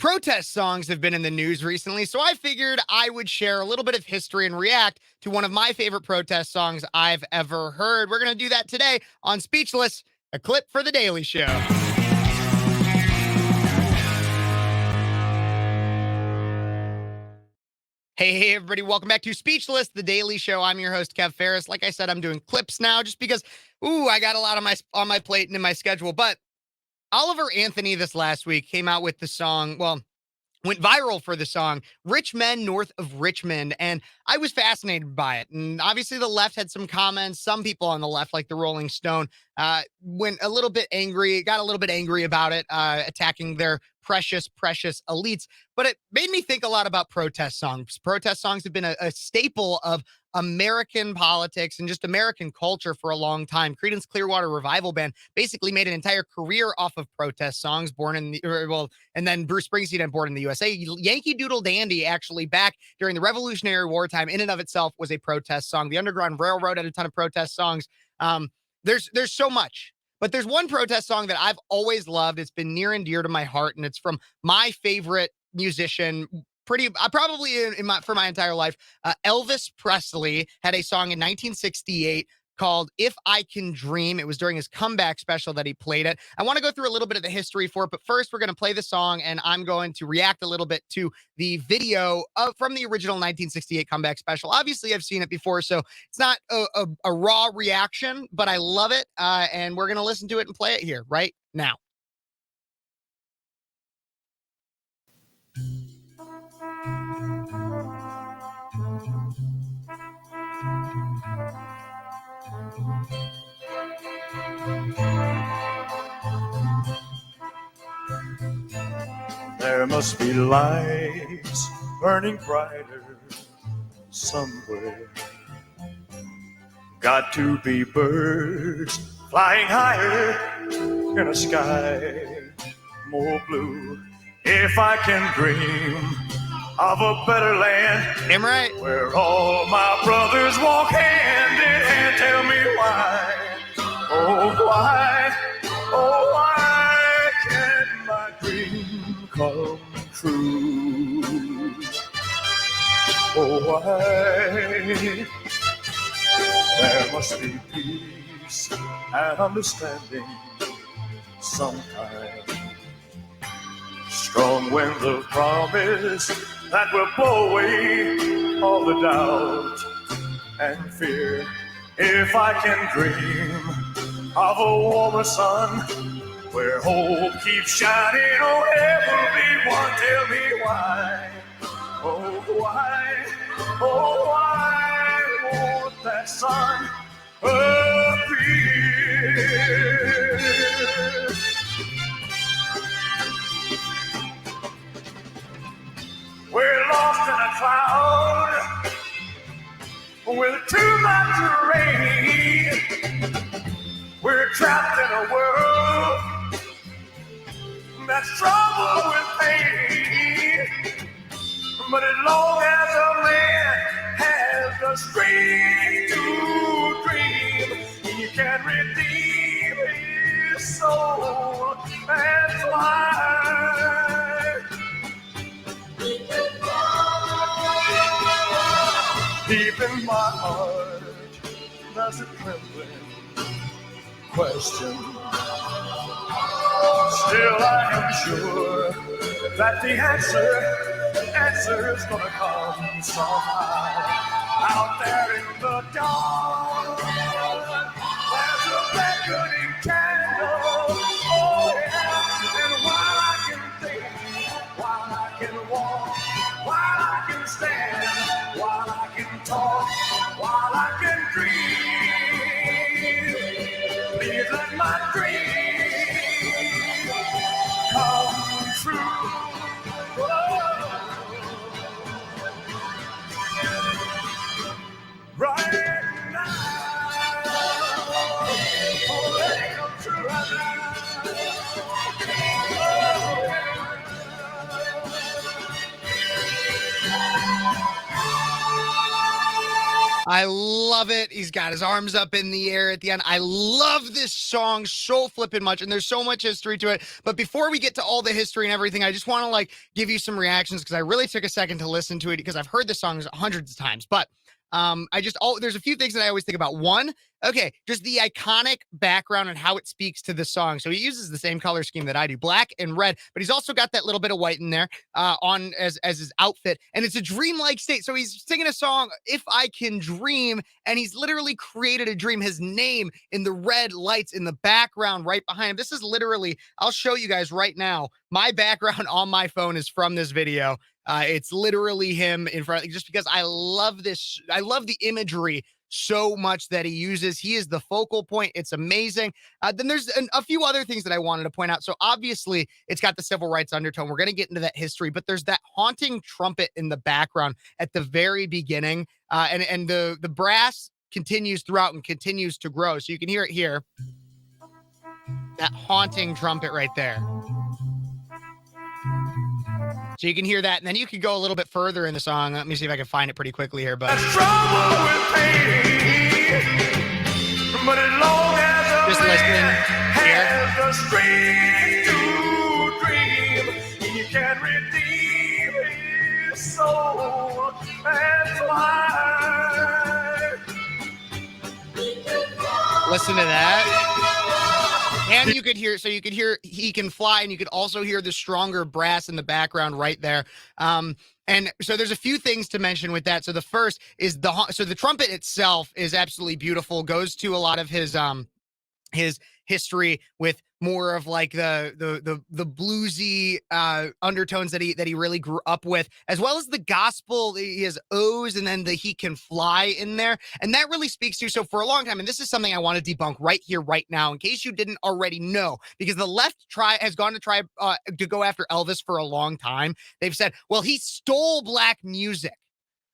Protest songs have been in the news recently, so I figured I would share a little bit of history and react to one of my favorite protest songs I've ever heard. We're going to do that today on Speechless, a clip for The Daily Show. Hey, everybody, welcome back to Speechless, The Daily Show. I'm your host, Phares. Like I said, I'm doing clips now just because, I got a lot on my plate and in my schedule. But Oliver Anthony this last week came out with the song, went viral for the song Rich Men North of Richmond, and I was fascinated by it. And obviously the left had some comments. Some people on the left, like the Rolling Stone, got a little bit angry about it, attacking their precious elites. But it made me think a lot about protest songs. Protest songs have been a staple of American politics and just American culture for a long time. Creedence Clearwater Revival Band basically made an entire career off of protest songs, and then Bruce Springsteen had Born in the USA. Yankee Doodle Dandy, actually, back during the Revolutionary War time, in and of itself was a protest song. The Underground Railroad had a ton of protest songs. There's so much. But there's one protest song that I've always loved. It's been near and dear to my heart, and it's from my favorite musician, for my entire life. Elvis Presley had a song in 1968 called If I Can Dream. It was during his comeback special that he played it. I want to go through a little bit of the history for it, but first we're going to play the song, and I'm going to react a little bit to the video from the original 1968 comeback special. Obviously, I've seen it before, so it's not a raw reaction, but I love it, and we're going to listen to it and play it here right now. There must be lights burning brighter somewhere. Got to be birds flying higher in a sky more blue. If I can dream of a better land, Damn right, where all my brothers walk hand in hand, tell me why, why can't my dream come true? Oh, why? There must be peace and understanding sometime. Strong winds of promise that will blow away all the doubt and fear. If I can dream of a warmer sun where hope keeps shining, oh, heaven be one, tell me why, why won't that sun appear? We're lost in a cloud with too much rain. We're trapped in a world that's troubled with pain. But as long as a man has the strength to dream, he can redeem his soul and fly. Deep in my heart, there's a trembling question. Still, I am sure that the answer is gonna come somehow. Out there in the dark, there's a beckoning candle. Oh yeah, and while I can think, while I can walk, while I can stand, while I can talk, while I can dream, please let my dream come true. Right now. I love it. He's got his arms up in the air at the end. I love this song so flippin' much, and there's so much history to it. But before we get to all the history and everything, I just want to like give you some reactions because I really took a second to listen to it because I've heard the songs hundreds of times. But there's a few things that I always think about. One, okay, just the iconic background and how it speaks to the song. So he uses the same color scheme that I do, black and red, but he's also got that little bit of white in there on as his outfit, and it's a dreamlike state. So he's singing a song, "If I Can Dream," and he's literally created a dream. His name in the red lights in the background right behind him. This is literally, I'll show you guys right now. My background on my phone is from this video. It's literally him in front, just because I love this. I love the imagery so much that he uses. He is the focal point. It's amazing. Then there's a few other things that I wanted to point out. So obviously it's got the civil rights undertone. We're going to get into that history, but there's that haunting trumpet in the background at the very beginning. And the brass continues throughout and continues to grow. So you can hear it here. That haunting trumpet right there. So you can hear that, and then you could go a little bit further in the song. Let me see if I can find it pretty quickly here. But just listen here. The strength to dream, he can redeem his soul and fly. Listen to that. And you could hear, so you could hear "He Can Fly," and you could also hear the stronger brass in the background right there. And so there's a few things to mention with that. So the first is the trumpet itself is absolutely beautiful, goes to a lot of his history with more of like the bluesy undertones that he really grew up with, as well as the gospel. He has O's and then the "He Can Fly" in there, and that really speaks to. So for a long time, and this is something I want to debunk right here, right now, in case you didn't already know, because the left has gone to try to go after Elvis for a long time. They've said, well, he stole black music.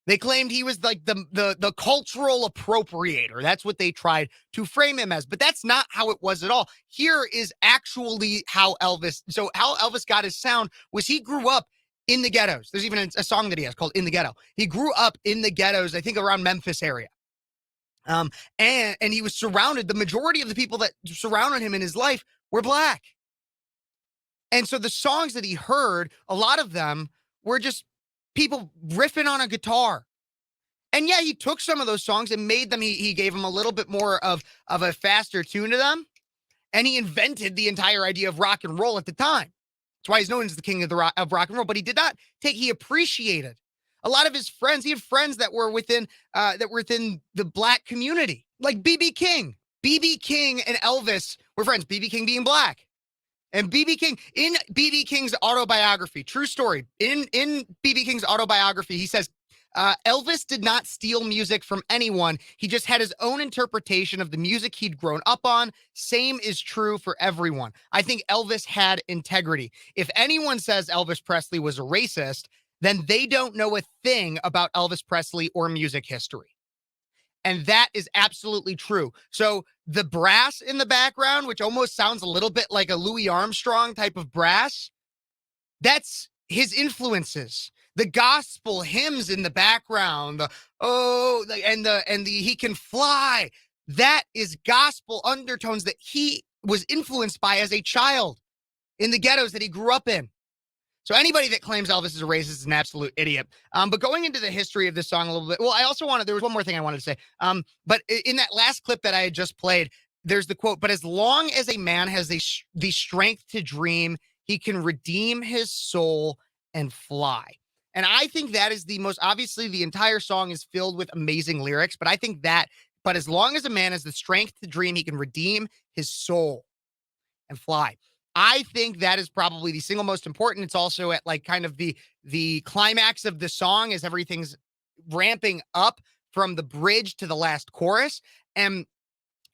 They claimed he was like the cultural appropriator. That's what they tried to frame him as, but that's not how it was at all. Here is actually how Elvis got his sound was he grew up in the ghettos. There's even a song that he has called "In the Ghetto." He grew up in the ghettos, I think around Memphis area. And he was surrounded, the majority of the people that surrounded him in his life were black. And so the songs that he heard, a lot of them were just people riffing on a guitar. And yeah, he took some of those songs and made them, he gave them a little bit more of a faster tune to them. And he invented the entire idea of rock and roll at the time. That's why he's known as the king of rock and roll. But he did not he appreciated a lot of his friends. He had friends that were within the black community, like B.B. King. B.B. King and Elvis were friends, B.B. King being black. And B.B. King, in B.B. King's autobiography, true story, in B.B. King's autobiography, he says, Elvis did not steal music from anyone. He just had his own interpretation of the music he'd grown up on. Same is true for everyone. I think Elvis had integrity. If anyone says Elvis Presley was a racist, then they don't know a thing about Elvis Presley or music history. And that is absolutely true. So the brass in the background, which almost sounds a little bit like a Louis Armstrong type of brass, that's his influences. The gospel hymns in the background, and the "He Can Fly," that is gospel undertones that he was influenced by as a child in the ghettos that he grew up in. So anybody that claims Elvis is a racist is an absolute idiot. But going into the history of this song a little bit, well, there was one more thing I wanted to say. But in that last clip that I had just played, there's the quote, "But as long as a man has the strength to dream, he can redeem his soul and fly." And I think that is the most, obviously the entire song is filled with amazing lyrics, but I think that, but as long as a man has the strength to dream, he can redeem his soul and fly. I think that is probably the single most important. It's also at like kind of the climax of the song as everything's ramping up from the bridge to the last chorus. And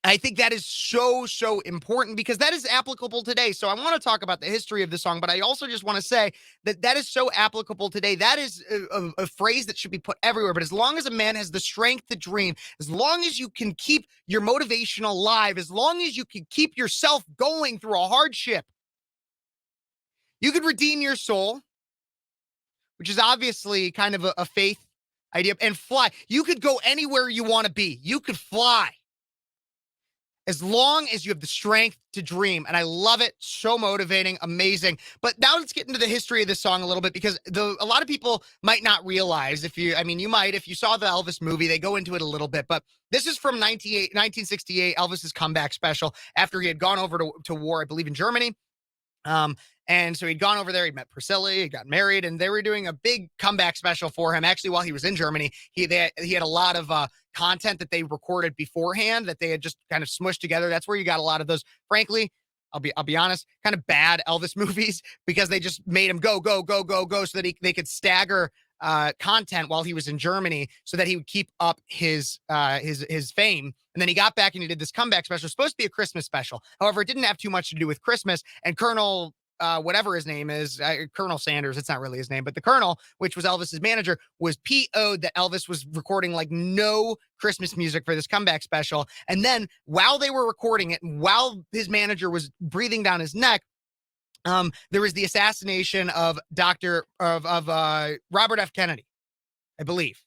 I think that is so important because that is applicable today. So I want to talk about the history of the song, but I also just want to say that is so applicable today. That is a phrase that should be put everywhere. But as long as a man has the strength to dream, as long as you can keep your motivation alive, as long as you can keep yourself going through a hardship, you could redeem your soul, which is obviously kind of a faith idea and fly. You could go anywhere you want to be. You could fly as long as you have the strength to dream. And I love it. So motivating, amazing. But now let's get into the history of this song a little bit, because a lot of people might not realize, you might, if you saw the Elvis movie, they go into it a little bit, but this is from 1968, Elvis's comeback special after he had gone over to war, I believe in Germany. And so he'd gone over there, he'd met Priscilla, he got married, and they were doing a big comeback special for him. Actually, while he was in Germany, he had a lot of content that they recorded beforehand that they had just kind of smushed together. That's where you got a lot of those, frankly, I'll be honest, kind of bad Elvis movies, because they just made him go, go, go, go, go, so that they could stagger content while he was in Germany so that he would keep up his fame. And then he got back and he did this comeback special. It was supposed to be a Christmas special. However, it didn't have too much to do with Christmas. And Colonel, whatever his name is, Colonel Sanders, it's not really his name, but the Colonel, which was Elvis's manager, was PO'd that Elvis was recording like no Christmas music for this comeback special. And then while they were recording it, and while his manager was breathing down his neck, there was the assassination of Robert F. Kennedy, I believe.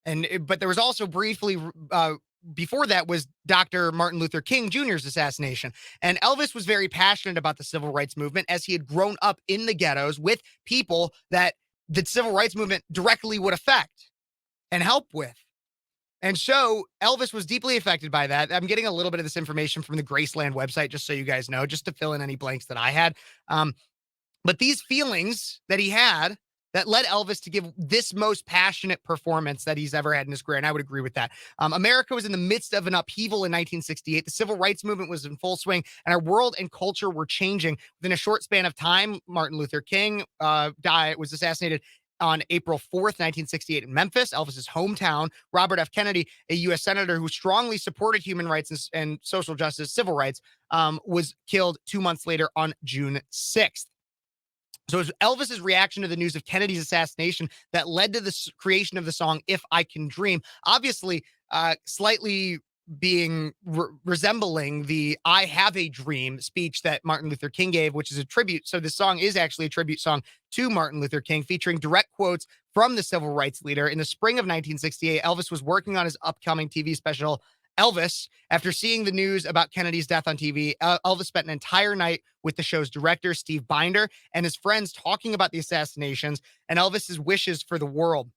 But there was also briefly before that was Dr. Martin Luther King Jr.'s assassination. And Elvis was very passionate about the civil rights movement, as he had grown up in the ghettos with people that the civil rights movement directly would affect and help with. And so Elvis was deeply affected by that. I'm getting a little bit of this information from the Graceland website, just so you guys know, just to fill in any blanks that I had. But these feelings that he had that led Elvis to give this most passionate performance that he's ever had in his career. And I would agree with that. America was in the midst of an upheaval in 1968. The civil rights movement was in full swing, and our world and culture were changing. Within a short span of time, Martin Luther King was assassinated on April 4th, 1968 in Memphis, Elvis's hometown. Robert F. Kennedy, a U.S. senator who strongly supported human rights and social justice, civil rights, was killed 2 months later on June 6th. So it was Elvis's reaction to the news of Kennedy's assassination that led to the creation of the song "If I Can Dream," obviously slightly being resembling the "I Have a Dream" speech that Martin Luther King gave, which is a tribute. So this song is actually a tribute song to Martin Luther King, featuring direct quotes from the civil rights leader. In the spring of 1968, Elvis was working on his upcoming TV special, Elvis. After seeing the news about Kennedy's death on TV, Elvis spent an entire night with the show's director, Steve Binder, and his friends talking about the assassinations and Elvis's wishes for the world.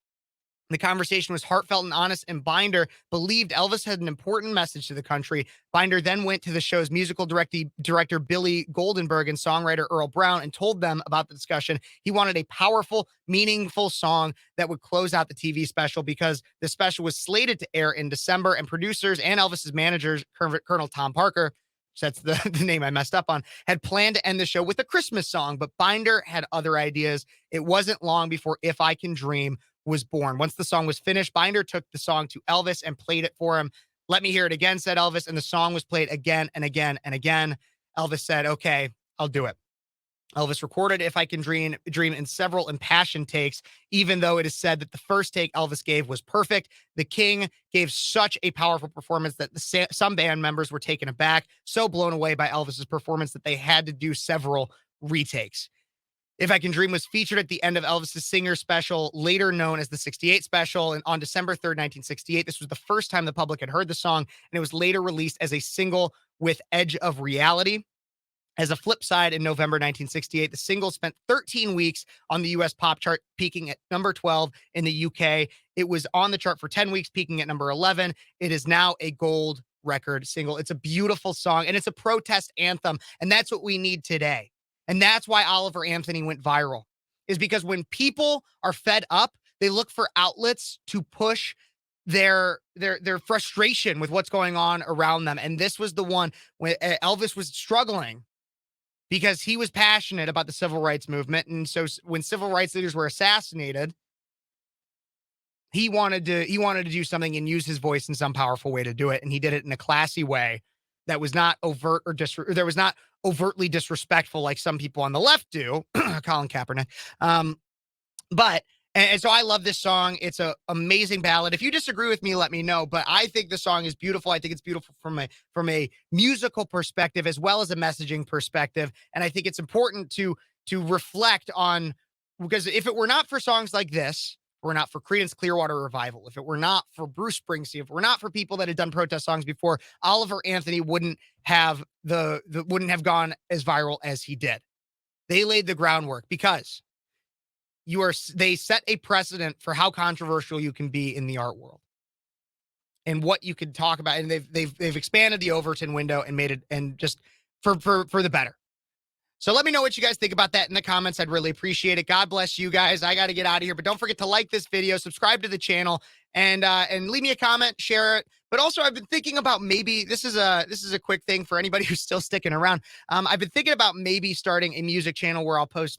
The conversation was heartfelt and honest, and Binder believed Elvis had an important message to the country. Binder then went to the show's musical director, Billy Goldenberg, and songwriter Earl Brown, and told them about the discussion. He wanted a powerful, meaningful song that would close out the TV special, because the special was slated to air in December, and producers and Elvis's managers, Colonel Tom Parker, that's the name I messed up on, had planned to end the show with a Christmas song, but Binder had other ideas. It wasn't long before "If I Can Dream" was born. Once the song was finished, Binder took the song to Elvis and played it for him. "Let me hear it again," said Elvis, and the song was played again and again and again. Elvis said, "Okay, I'll do it." Elvis recorded "If I Can Dream" in several impassioned takes, even though it is said that the first take Elvis gave was perfect. The King gave such a powerful performance that some band members were taken aback, so blown away by Elvis's performance that they had to do several retakes. "If I Can Dream" was featured at the end of Elvis's Singer special, later known as the 68 special, and on December 3rd, 1968. This was the first time the public had heard the song, and it was later released as a single with "Edge of Reality." As a flip side, in November 1968, the single spent 13 weeks on the U.S. pop chart, peaking at number 12 in the UK. It was on the chart for 10 weeks, peaking at number 11. It is now a gold record single. It's a beautiful song, and it's a protest anthem, and that's what we need today. And that's why Oliver Anthony went viral, is because when people are fed up, they look for outlets to push their frustration with what's going on around them. And this was the one when Elvis was struggling because he was passionate about the civil rights movement. And so when civil rights leaders were assassinated, he wanted to do something and use his voice in some powerful way to do it. And he did it in a classy way that was not overt or there was not overtly disrespectful like some people on the left do. Colin Kaepernick. And so I love this song. It's an amazing ballad. If you disagree with me, let me know. But I think the song is beautiful. I think it's beautiful from a musical perspective as well as a messaging perspective. And I think it's important to reflect on, because if it were not for songs like this, were not for Creedence Clearwater Revival, if it were not for Bruce Springsteen, if it were not for people that had done protest songs before, Oliver Anthony wouldn't have wouldn't have gone as viral as he did. They laid the groundwork because they set a precedent for how controversial you can be in the art world and what you could talk about. And they've expanded the Overton window and made it, and just for the better. So let me know what you guys think about that in the comments. I'd really appreciate it. God bless you guys. I got to get out of here, but don't forget to like this video, subscribe to the channel, and leave me a comment, share it. But also, I've been thinking about maybe this is a quick thing for anybody who's still sticking around. I've been thinking about maybe starting a music channel where I'll post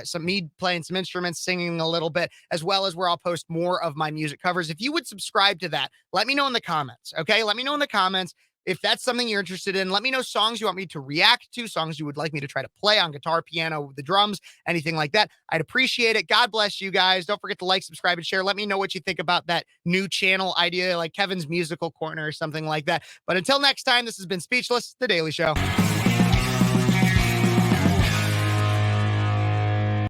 some me playing some instruments, singing a little bit, as well as where I'll post more of my music covers. If you would subscribe to that, let me know in the comments. Okay, let me know in the comments. If that's something you're interested in, let me know songs you want me to react to, songs you would like me to try to play on guitar, piano, the drums, anything like that. I'd appreciate it. God bless you guys. Don't forget to like, subscribe, and share. Let me know what you think about that new channel idea, like Kevin's Musical Corner or something like that. But until next time, this has been Speechless, The Daily Show.